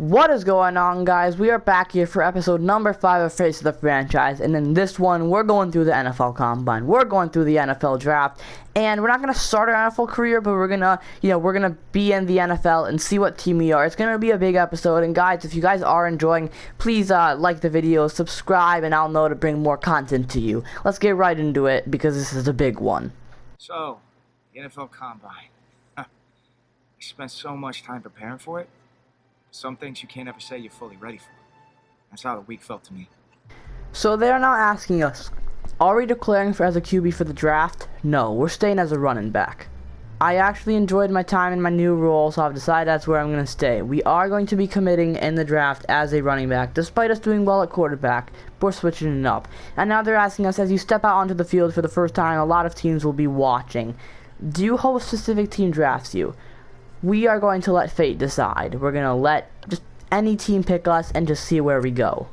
What is going on, guys? We are back here for episode number 5 of Face of the Franchise, and in this one, we're going through the NFL Combine. We're going through the NFL Draft, and we're not going to start our NFL career, but we're gonna be in the NFL and see what team we are. It's gonna be a big episode, and guys, if you guys are enjoying, please like the video, subscribe, and I'll know to bring more content to you. Let's get right into it, because this is a big one. So, the NFL Combine. I spent so much time preparing for it. Some things you can't ever say you're fully ready for. That's how the week felt to me. So they are now asking us, are we declaring for as a QB for the draft? No, we're staying as a running back. I actually enjoyed my time in my new role, so I've decided that's where I'm going to stay. We are going to be committing in the draft as a running back, despite us doing well at quarterback. We're switching it up. And now they're asking us, as you step out onto the field for the first time, a lot of teams will be watching. Do you hope a specific team drafts you? We are going to let fate decide. We're going to let just any team pick us and just see where we go.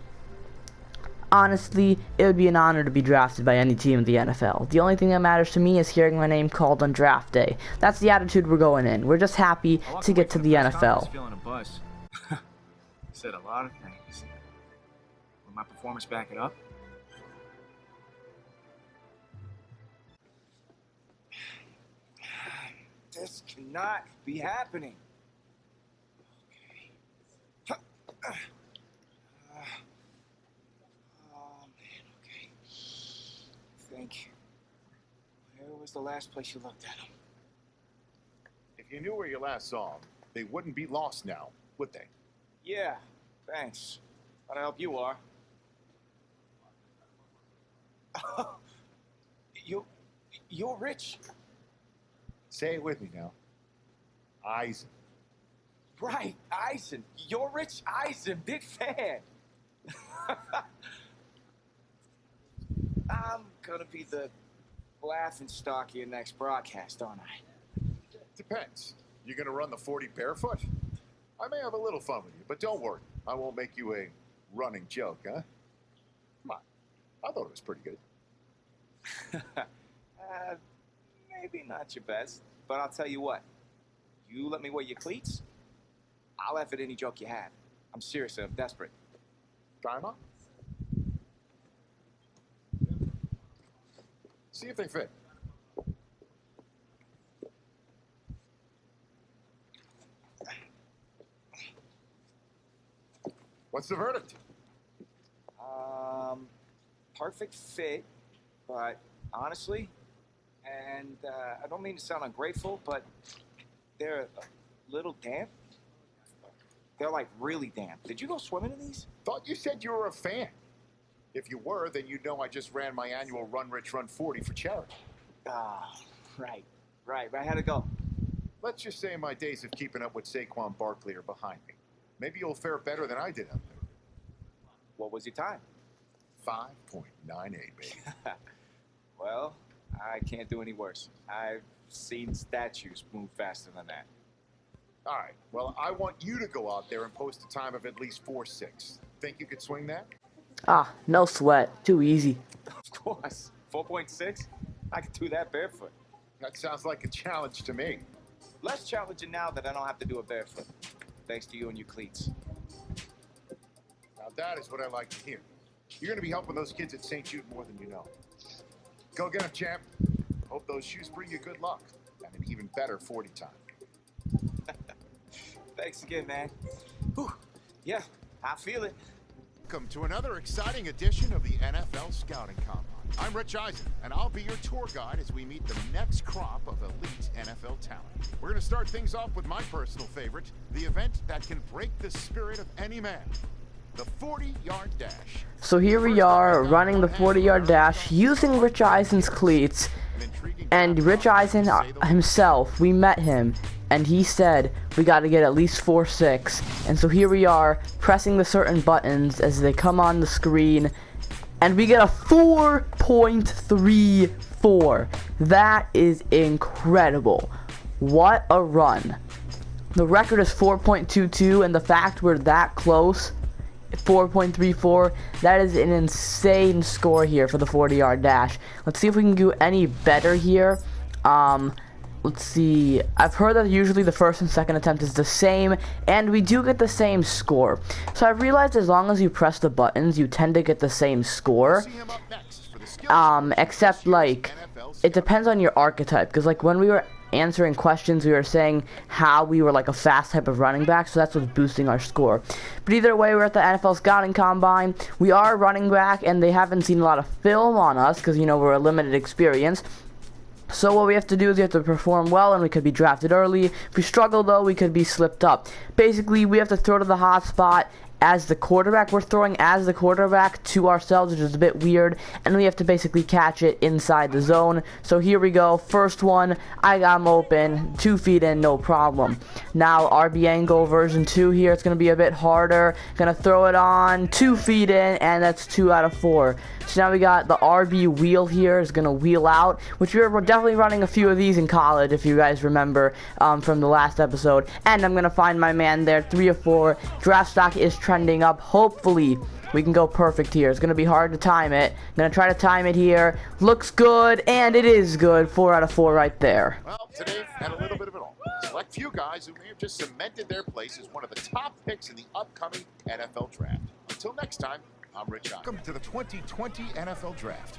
Honestly, it would be an honor to be drafted by any team in the NFL. The only thing that matters to me is hearing my name called on draft day. That's the attitude we're going in. We're just happy to get to the NFL. Feeling a buzz. Said a lot of things. Will my performance back it up? This cannot be happening. Okay. Oh, man, okay. Think. Where was the last place you looked at him? If you knew where you last saw them, they wouldn't be lost now, would they? Yeah, thanks. What help you are. You're rich. Say it with me now. Eisen. Right, Eisen. You're Rich Eisen. Big fan. I'm gonna be the laughingstock of your next broadcast, aren't I? Depends. You gonna run the 40 barefoot? I may have a little fun with you, but don't worry. I won't make you a running joke, huh? Come on. I thought it was pretty good. Maybe not your best, but I'll tell you what. You let me wear your cleats, I'll laugh at any joke you have. I'm serious, I'm desperate. Try 'em on. See if they fit. What's the verdict? Perfect fit, but honestly, and I don't mean to sound ungrateful, but they're a little damp. They're like really damp. Did you go swimming in these? Thought you said you were a fan. If you were, then you'd know I just ran my annual Run Rich Run 40 for charity. Ah, right. How'd it go? Let's just say my days of keeping up with Saquon Barkley are behind me. Maybe you'll fare better than I did out there. What was your time? 5.98, baby. Well, I can't do any worse. I've seen statues move faster than that. All right. Well, I want you to go out there and post a time of at least 4.6. Think you could swing that? Ah, no sweat. Too easy. Of course. 4.6? I could do that barefoot. That sounds like a challenge to me. Less challenging now that I don't have to do it barefoot. Thanks to you and your cleats. Now that is what I like to hear. You're going to be helping those kids at St. Jude more than you know. Go get them, champ. Hope those shoes bring you good luck and an even better 40 time. Thanks again, man. Whew. Yeah, I feel it. Welcome to another exciting edition of the NFL Scouting Combine. I'm Rich Eisen, and I'll be your tour guide as we meet the next crop of elite NFL talent. We're going to start things off with my personal favorite, the event that can break the spirit of any man, the 40-yard dash. So here we are, running the 40-yard dash, using Rich Eisen's cleats, and Rich Eisen himself, we met him, and he said we got to get at least 4.6, and so here we are, pressing the certain buttons as they come on the screen, and we get a 4.34. That is incredible. What a run. The record is 4.22, and the fact we're that close, 4.34, that is an insane score here for the 40-yard dash. Let's see if we can do any better here. let's see. I've heard that usually the first and second attempt is the same, and we do get the same score. So I've realized as long as you press the buttons, you tend to get the same score. Except like it depends on your archetype, because like when we were answering questions, we were saying how we were like a fast type of running back, so that's what's boosting our score. But either way, we're at the NFL Scouting Combine. We are running back, and they haven't seen a lot of film on us because, you know, we're a limited experience. So what we have to do is we have to perform well, and we could be drafted early. If we struggle, though, we could be slipped up. Basically, we have to throw to the hot spot as the quarterback. We're throwing as the quarterback to ourselves, which is a bit weird, and we have to basically catch it inside the zone. So here we go. First one, I got him open, 2 feet in, no problem. Now RB angle version 2 here. It's going to be a bit harder. Going to throw it on, 2 feet in, and that's 2 out of 4. So now we got the RB wheel here. Is going to wheel out, which we're definitely running a few of these in college, if you guys remember from the last episode. And I'm going to find my man there, 3 of 4. Draft stock is trending up. Hopefully we can go perfect here. It's going to be hard to time it. I'm going to try to time it here. Looks good, and it is good. 4 out of 4 right there. Well, today had a little bit of it all. Select few guys who may have just cemented their place as one of the top picks in the upcoming NFL Draft. Until next time, I'm Rich. Welcome to the 2020 NFL Draft.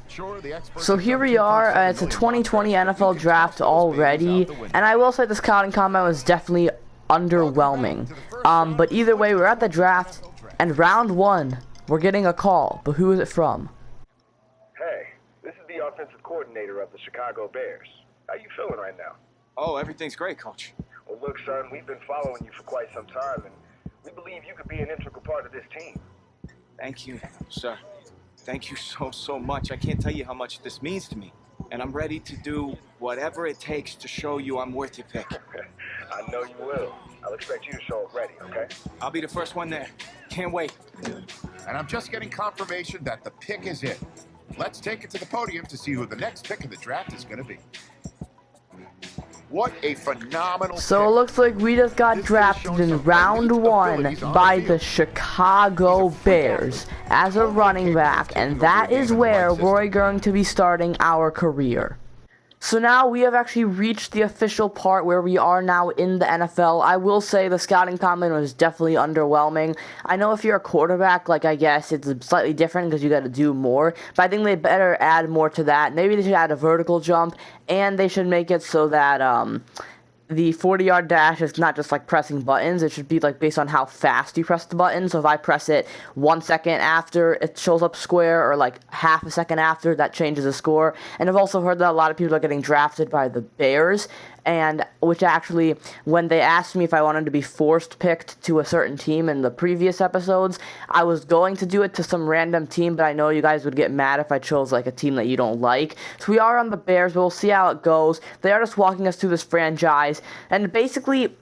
Sure, the so here we are. It's a 2020 NFL Draft already, and I will say the Scouting Combine was definitely underwhelming. But either way, we're at the draft, and round 1, we're getting a call. But who is it from? Hey, this is the offensive coordinator of the Chicago Bears. How you feeling right now? Oh, everything's great, Coach. Well, look, son, we've been following you for quite some time, and we believe you could be an integral part of this team. Thank you, sir. Thank you so much. I can't tell you how much this means to me. And I'm ready to do whatever it takes to show you I'm worth your pick. I know you will. I'll expect you to show up ready, okay? I'll be the first one there. Can't wait. And I'm just getting confirmation that the pick is it. Let's take it to the podium to see who the next pick of the draft is going to be. What a phenomenal So pick. it looks like we just got drafted in round 1 by the Chicago Bears as a running back, and that is where we're going to be starting our career. So now we have actually reached the official part where we are now in the NFL. I will say the Scouting Combine was definitely underwhelming. I know if you're a quarterback, like I guess it's slightly different because you got to do more, but I think they better add more to that. Maybe they should add a vertical jump, and they should make it so that the 40-yard dash is not just like pressing buttons. It should be like based on how fast you press the button. So if I press it 1 second after it shows up square, or like half a second after, that changes the score. And I've also heard that a lot of people are getting drafted by the Bears, and which actually, when they asked me if I wanted to be forced picked to a certain team in the previous episodes, I was going to do it to some random team, but I know you guys would get mad if I chose like a team that you don't like. So we are on the Bears, but we'll see how it goes. They are just walking us through this franchise, and basically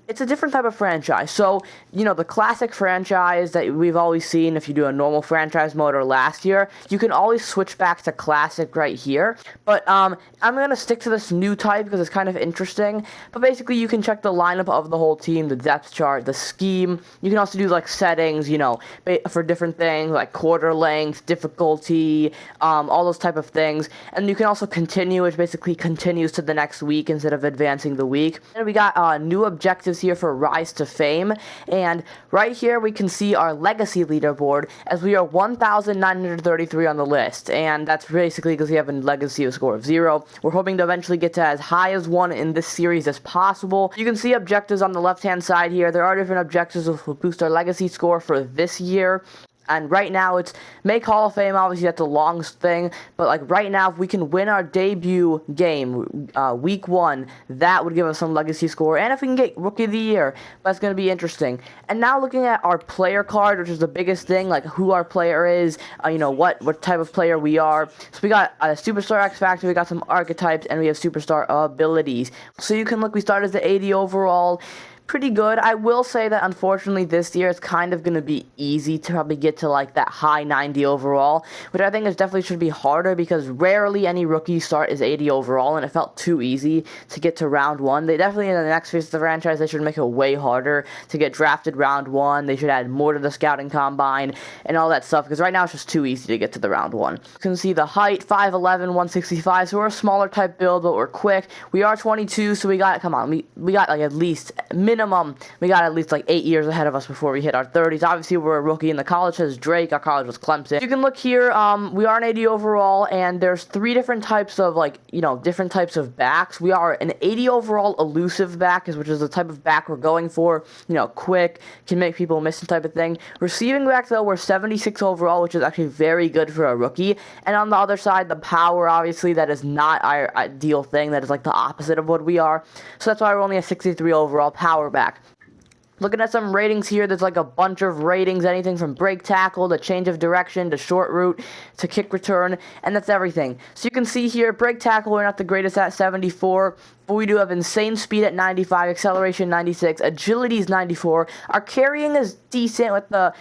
it's a different type of franchise. So, you know, the classic franchise that we've always seen, if you do a normal franchise mode or last year, you can always switch back to classic right here. But I'm going to stick to this new type because it's kind of interesting. But basically, you can check the lineup of the whole team, the depth chart, the scheme. You can also do, like, settings, you know, for different things, like quarter length, difficulty, all those type of things. And you can also continue, which basically continues to the next week instead of advancing the week. And we got new objectives here for Rise to Fame, and right here we can see our legacy leaderboard as we are 1,933 on the list, and that's basically because we have a legacy score of 0. We're hoping to eventually get to as high as 1 in this series as possible. You can see objectives on the left hand side here. There are different objectives that will boost our legacy score for this year. And right now, it's make Hall of Fame. Obviously, that's a long thing. But, like, right now, if we can win our debut game, week 1, that would give us some legacy score. And if we can get Rookie of the Year, that's going to be interesting. And now looking at our player card, which is the biggest thing, like who our player is, you know, what type of player we are. So we got a Superstar X Factor, we got some archetypes, and we have Superstar abilities. So you can look, we start as the 80 overall. pretty good. I will say that unfortunately this year it's kind of going to be easy to probably get to like that high 90 overall, which I think is definitely should be harder because rarely any rookie start is 80 overall, and it felt too easy to get to round 1. They definitely, in the next phase of the franchise, they should make it way harder to get drafted round 1. They should add more to the scouting combine and all that stuff, because right now it's just too easy to get to the round 1. You can see the height, 5'11", 165, so we're a smaller type build, but we're quick. We are 22, so we got, come on, we got like at least minimum, we got at least like 8 years ahead of us before we hit our 30s. Obviously, we're a rookie, and the college has Drake. Our college was Clemson. You can look here. We are an 80 overall, and there's 3 different types of different types of backs. We are an 80 overall elusive back, which is the type of back we're going for. Quick, can make people miss the type of thing. Receiving back though, we're 76 overall, which is actually very good for a rookie. And on the other side, the power, obviously, that is not our ideal thing. That is like the opposite of what we are. So that's why we're only a 63 overall power back. Looking at some ratings here, there's like a bunch of ratings, anything from break tackle to change of direction to short route to kick return, and that's everything. So you can see here, break tackle, we're not the greatest at 74, but we do have insane speed at 95, acceleration 96, agility is 94. Our carrying is decent with the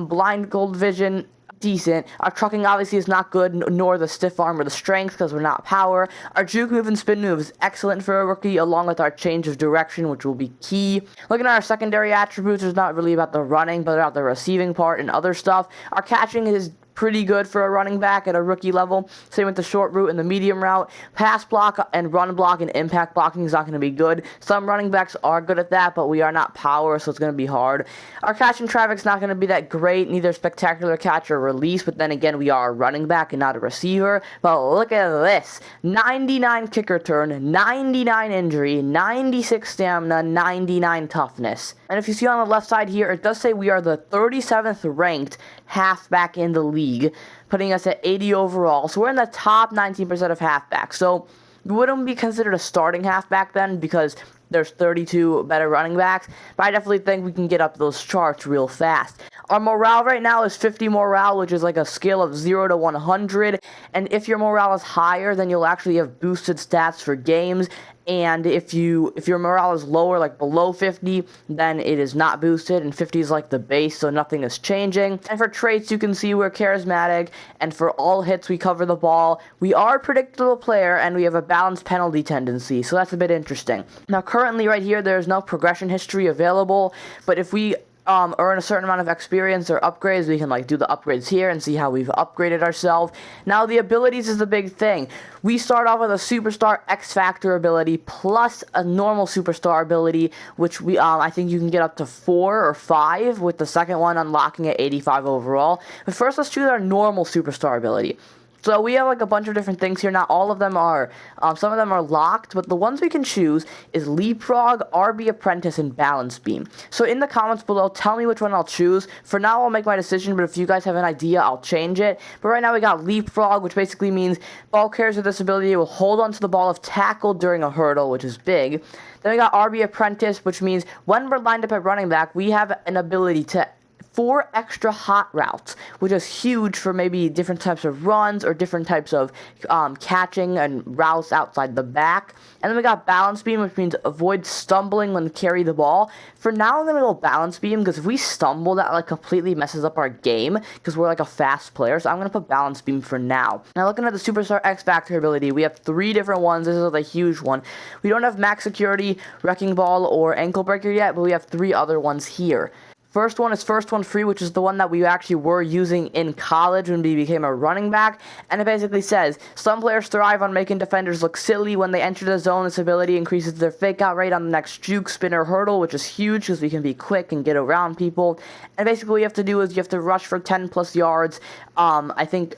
blind gold vision. Decent. Our trucking obviously is not good, nor the stiff arm or the strength, because we're not power. Our juke move and spin move is excellent for a rookie, along with our change of direction, which will be key. Looking at our secondary attributes, it's not really about the running, but about the receiving part and other stuff. Our catching is pretty good for a running back at a rookie level. Same with the short route and the medium route. Pass block and run block and impact blocking is not going to be good. Some running backs are good at that, but we are not power, so it's going to be hard. Our catch and traffic is not going to be that great, neither spectacular catch or release, but then again, we are a running back and not a receiver. But look at this. 99 kick return, 99 injury, 96 stamina, 99 toughness. And if you see on the left side here, it does say we are the 37th ranked halfback in the league, putting us at 80 overall. So we're in the top 19% of halfbacks. So we wouldn't be considered a starting halfback then, because there's 32 better running backs, but I definitely think we can get up those charts real fast. Our morale right now is 50 morale, which is like a scale of 0 to 100, and if your morale is higher, then you'll actually have boosted stats for games, and if your morale is lower, like below 50, then it is not boosted, and 50 is like the base, so nothing is changing. And for traits, you can see we're charismatic, and for all hits, we cover the ball. We are a predictable player, and we have a balanced penalty tendency, so that's a bit interesting. Now, currently right here, there's no progression history available, but if we earn a certain amount of experience or upgrades, we can do the upgrades here and see how we've upgraded ourselves. Now the abilities is the big thing. We start off with a superstar X Factor ability plus a normal superstar ability, which we I think you can get up to 4 or 5, with the second one unlocking at 85 overall. But first, let's choose our normal superstar ability. So we have a bunch of different things here. Not all of them are, some of them are locked, but the ones we can choose is Leapfrog, RB Apprentice, and Balance Beam. So in the comments below, tell me which one I'll choose. For now, I'll make my decision, but if you guys have an idea, I'll change it. But right now we got Leapfrog, which basically means ball carriers with this ability will hold onto the ball if tackled during a hurdle, which is big. Then we got RB Apprentice, which means when we're lined up at running back, we have an ability to 4 extra hot routes, which is huge for maybe different types of runs or different types of catching and routes outside the back. And then we got Balance Beam, which means avoid stumbling when carry the ball. For now, I'm going to go Balance Beam, because if we stumble, that completely messes up our game, because we're a fast player. So I'm going to put Balance Beam for now. Now, looking at the Superstar X Factor ability, we have 3 different ones. This is the huge one. We don't have Max Security, Wrecking Ball, or Ankle Breaker yet, but we have 3 other ones here. First one is First One Free, which is the one that we actually were using in college when we became a running back. And it basically says, some players thrive on making defenders look silly when they enter the zone. This ability increases their fake out rate on the next juke, spin, or hurdle, which is huge because we can be quick and get around people. And basically what you have to do is you have to rush for 10 plus yards, I think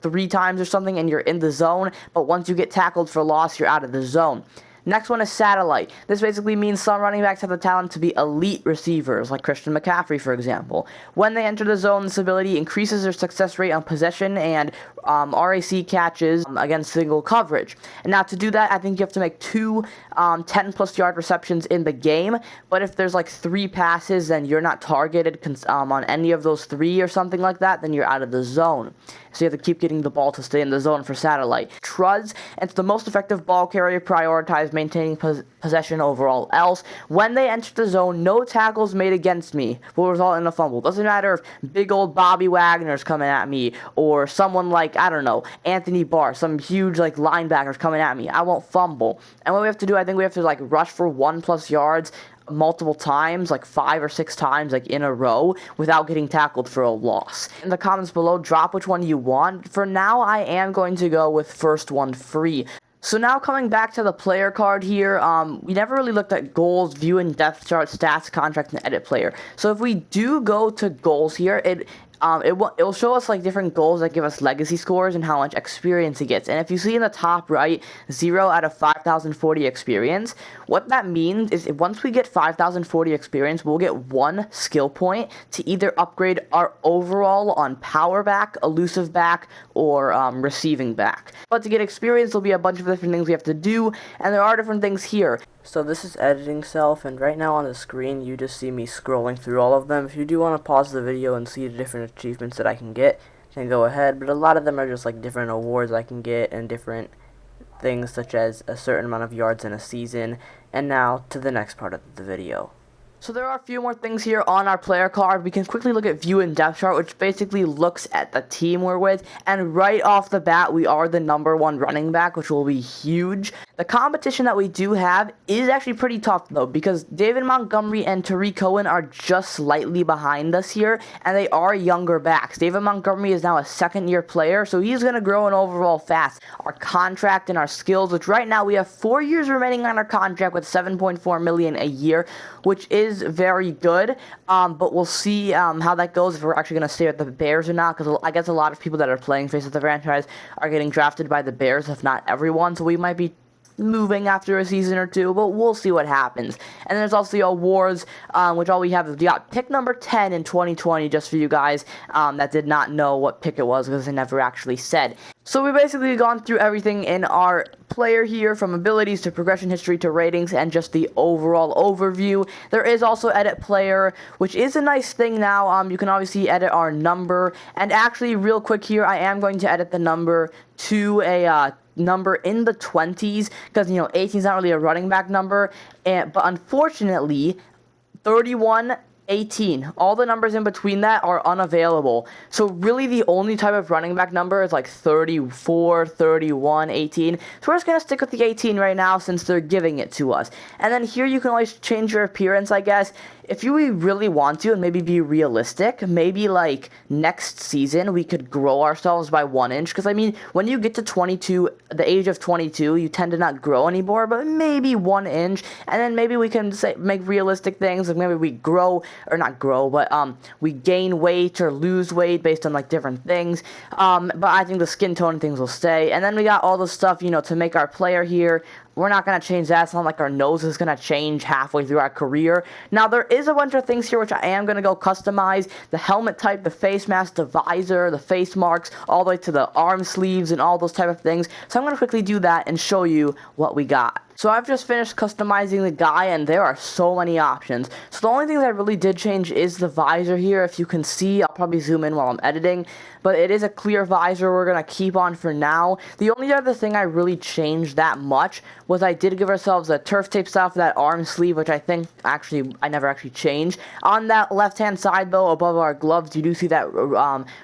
3 times or something, and you're in the zone. But once you get tackled for loss, you're out of the zone. Next one is Satellite. This basically means some running backs have the talent to be elite receivers, like Christian McCaffrey, for example. When they enter the zone, this ability increases their success rate on possession and RAC catches against single coverage. And now to do that, I think you have to make 2 10-plus yard receptions in the game. But if there's 3 passes and you're not targeted on any of those 3 or something like that, then you're out of the zone. so you have to keep getting the ball to stay in the zone for satellite. Truz, it's the most effective ball carrier, prioritize maintaining possession over all else. When they enter the zone, no tackles made against me will result in a fumble. Doesn't matter if big old Bobby Wagner's coming at me, or someone like, I don't know, Anthony Barr, some huge like linebacker's coming at me. I won't fumble. And what we have to do, I think we have to like rush for 1+ yards multiple times, like 5 or 6 times, like in a row, without getting tackled for a loss. In the comments below, drop which one you want. For now, I am going to go with first one free. So now coming back to the player card here, we never really looked at goals, view and depth chart, stats, contract, and edit player. So if we do go to goals here, it'll show us like different goals that give us legacy scores and how much experience he gets. And if you see in the top right, 0 out of 5,040 experience, what that means is once we get 5,040 experience, we'll get 1 skill point to either upgrade our overall on power back, elusive back, or receiving back. But to get experience, there'll be a bunch of different things we have to do, and there are different things here. So this is editing self, and right now on the screen you just see me scrolling through all of them. If you do want to pause the video and see the different achievements that I can get, then go ahead, but a lot of them are just like different awards I can get and different things such as a certain amount of yards in a season. And now to the next part of the video. So there are a few more things here on our player card. We can quickly look at view and depth chart, which basically looks at the team we're with. And right off the bat, we are the #1 running back, which will be huge. The competition that we do have is actually pretty tough, though, because David Montgomery and Tariq Cohen are just slightly behind us here, and they are younger backs. David Montgomery is now a second-year player, so he's going to grow in overall fast. Our contract and our skills, which right now we have 4 years remaining on our contract with $7.4 million a year, which is very good, but we'll see how that goes, if we're actually going to stay with the Bears or not, because I guess a lot of people that are playing face of the franchise are getting drafted by the Bears, if not everyone, so we might be moving after a season or two, but we'll see what happens. And then there's also the awards, which all we have is we got pick number 10 in 2020, just for you guys that did not know what pick it was, because they never actually said. So we've basically gone through everything in our player here, from abilities to progression history to ratings and just the overall overview. There is also edit player, which is a nice thing now. You can obviously edit our number, and actually real quick here, I am going to edit the number to a number in the 20s, because 18 is not really a running back number, but unfortunately 31, 18, all the numbers in between that are unavailable. So really the only type of running back number is like 34, 31, 18. So we're just going to stick with the 18 right now since they're giving it to us. And then here you can always change your appearance, I guess. If you really want to and maybe be realistic, maybe like next season we could grow ourselves by 1 inch. Because I mean, when you get to 22, the age of 22, you tend to not grow anymore, but maybe 1 inch. And then maybe we can make realistic things, like maybe we grow, or not grow, but we gain weight or lose weight based on like different things. But I think the skin tone things will stay. And then we got all the stuff, to make our player here. We're not going to change that. It's not like our nose is going to change halfway through our career. Now, there is a bunch of things here which I am going to go customize. The helmet type, the face mask, the visor, the face marks, all the way to the arm sleeves and all those type of things. So I'm going to quickly do that and show you what we got. So I've just finished customizing the guy, and there are so many options. So the only thing that I really did change is the visor here. If you can see, I'll probably zoom in while I'm editing, but it is a clear visor we're going to keep on for now. The only other thing I really changed that much was I did give ourselves a turf tape style for that arm sleeve, which I think I never actually changed. On that left-hand side, though, above our gloves, you do see that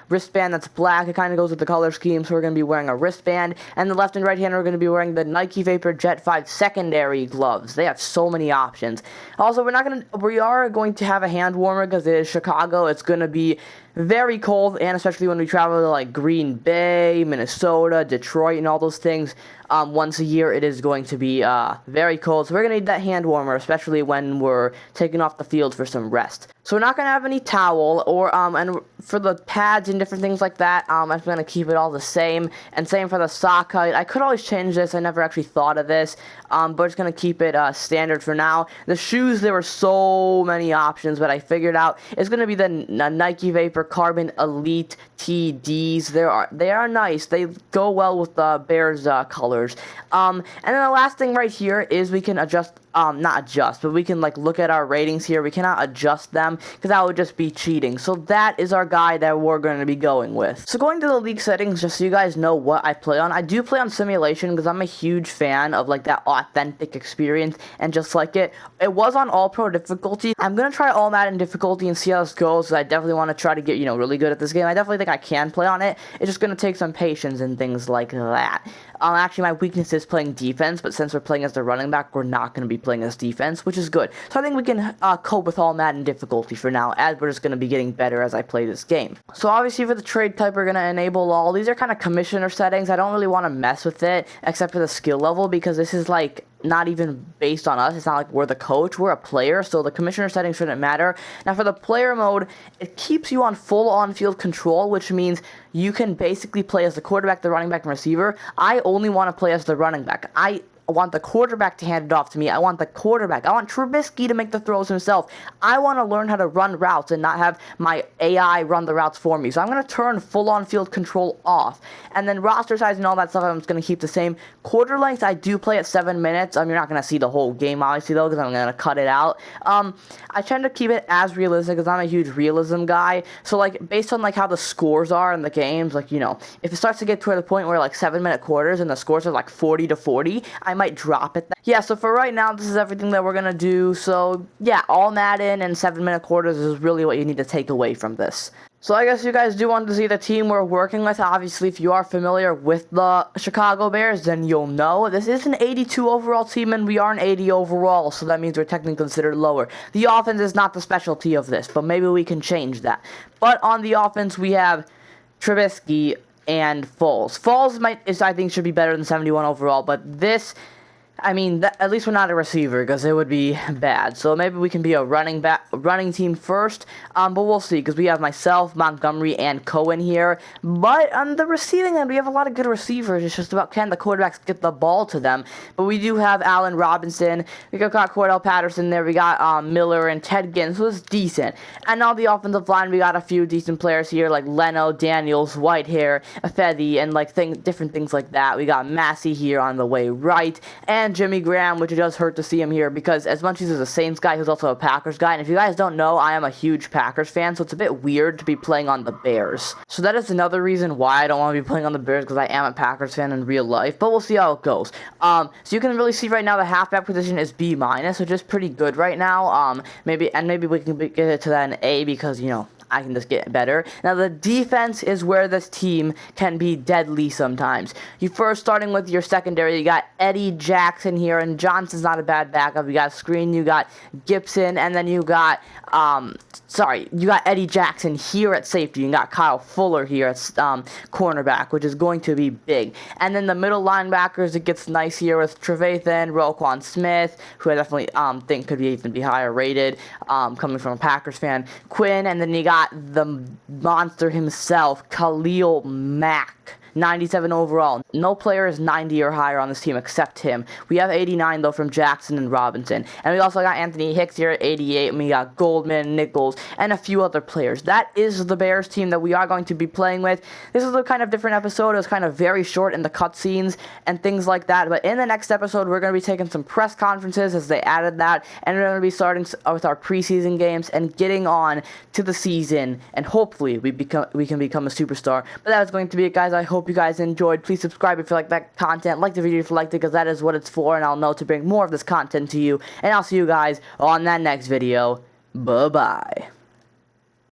wristband that's black. It kind of goes with the color scheme, so we're going to be wearing a wristband. And the left and right hand, we're going to be wearing the Nike Vapor Jet 5 secondary gloves. They have so many options. Also, we are going to have a hand warmer because it is Chicago. It's going to be very cold, and especially when we travel to like Green Bay, Minnesota, Detroit, and all those things, once a year, it is going to be very cold. So we're going to need that hand warmer, especially when we're taking off the field for some rest. So we're not going to have any towel, or and for the pads and different things like that, I'm going to keep it all the same. And same for the sock height. I could always change this. I never actually thought of this, but it's going to keep it standard for now. The shoes, there were so many options, but I figured out it's going to be the Nike Vapor Carbon Elite TDs. They are nice. They go well with the Bears colors. And then the last thing right here is we can adjust not adjust, but we can like look at our ratings here. We cannot adjust them because that would just be cheating. So that is our guy that we're going to be going with. So going to the league settings, just so you guys know what I play on. I do play on simulation because I'm a huge fan of like that authentic experience and just like it. It was on all pro difficulty. I'm going to try all Madden difficulty and see how this goes. I definitely want to try to get, really good at this game. I definitely think I can play on it. It's just going to take some patience and things like that. Actually, my weakness is playing defense, but since we're playing as the running back, we're not going to be playing as defense, which is good. So I think we can cope with all Madden difficulty for now, as we're just going to be getting better as I play this game. So obviously for the trade type, we're going to enable all. These are kind of commissioner settings. I don't really want to mess with it, except for the skill level, because this is like not even based on us. It's not like we're the coach, we're a player, so the commissioner settings shouldn't matter. Now for the player mode, it keeps you on full on-field control, which means you can basically play as the quarterback, the running back, and receiver. I only want to play as the running back. I want the quarterback to hand it off to me. I want I want Trubisky to make the throws himself. I want to learn how to run routes and not have my AI run the routes for me. So I'm going to turn full-on field control off. And then roster size and all that stuff, I'm just going to keep the same. Quarter length, I do play at 7 minutes. You're not going to see the whole game, obviously, though, because I'm going to cut it out. I tend to keep it as realistic because I'm a huge realism guy. So, like, based on, like, how the scores are in the games, like, if it starts to get to the point where, like, 7-minute quarters and the scores are, like, 40-40, I might drop it. Yeah, so for right now, this is everything that we're going to do. So, yeah, all Madden and 7-minute quarters is really what you need to take away from this. So I guess you guys do want to see the team we're working with. Obviously, if you are familiar with the Chicago Bears, then you'll know this is an 82 overall team, and we are an 80 overall, so that means we're technically considered lower. The offense is not the specialty of this, but maybe we can change that. But on the offense, we have Trubisky and Foles. Foles I think should be better than 71 overall, but this, at least we're not a receiver because it would be bad. So maybe we can be a running team first. But we'll see because we have myself, Montgomery, and Cohen here. But on the receiving end, we have a lot of good receivers. It's just about can the quarterbacks get the ball to them. But we do have Allen Robinson. We got Cordell Patterson there. We got Miller and Ted Ginn. So it's decent. And on the offensive line, we got a few decent players here like Leno, Daniels, Whitehair, Afedi, and like different things like that. We got Massey here on the way right. And Jimmy Graham, which it does hurt to see him here because as much as he's a Saints guy, he's also a Packers guy. And if you guys don't know, I am a huge Packers fan, so it's a bit weird to be playing on the Bears. So that is another reason why I don't want to be playing on the Bears, because I am a Packers fan in real life. But we'll see how it goes. So you can really see right now the halfback position is B-, which is pretty good right now. Maybe we can get it to that in A because, I can just get better. Now, the defense is where this team can be deadly sometimes. You first starting with your secondary, you got Eddie Jackson here, and Johnson's not a bad backup. You got Screen, you got Gibson, and then you got, you got Eddie Jackson here at safety. You got Kyle Fuller here at cornerback, which is going to be big. And then the middle linebackers, it gets nice here with Trevathan, Roquan Smith, who I definitely think could even be higher rated, coming from a Packers fan, Quinn, and then you got the monster himself, Khalil Mack. 97 overall. No player is 90 or higher on this team except him. We have 89, though, from Jackson and Robinson. And we also got Anthony Hicks here at 88, and we got Goldman, Nichols, and a few other players. That is the Bears team that we are going to be playing with. This is a kind of different episode. It was kind of very short in the cutscenes and things like that. But in the next episode, we're going to be taking some press conferences as they added that, and we're going to be starting with our preseason games and getting on to the season, and hopefully we can become a superstar. But that is going to be it, guys. I hope you guys enjoyed. Please subscribe if you like that content. Like the video if you liked it, because that is what it's for, and I'll know to bring more of this content to you. And I'll see you guys on that next video. Bye-bye.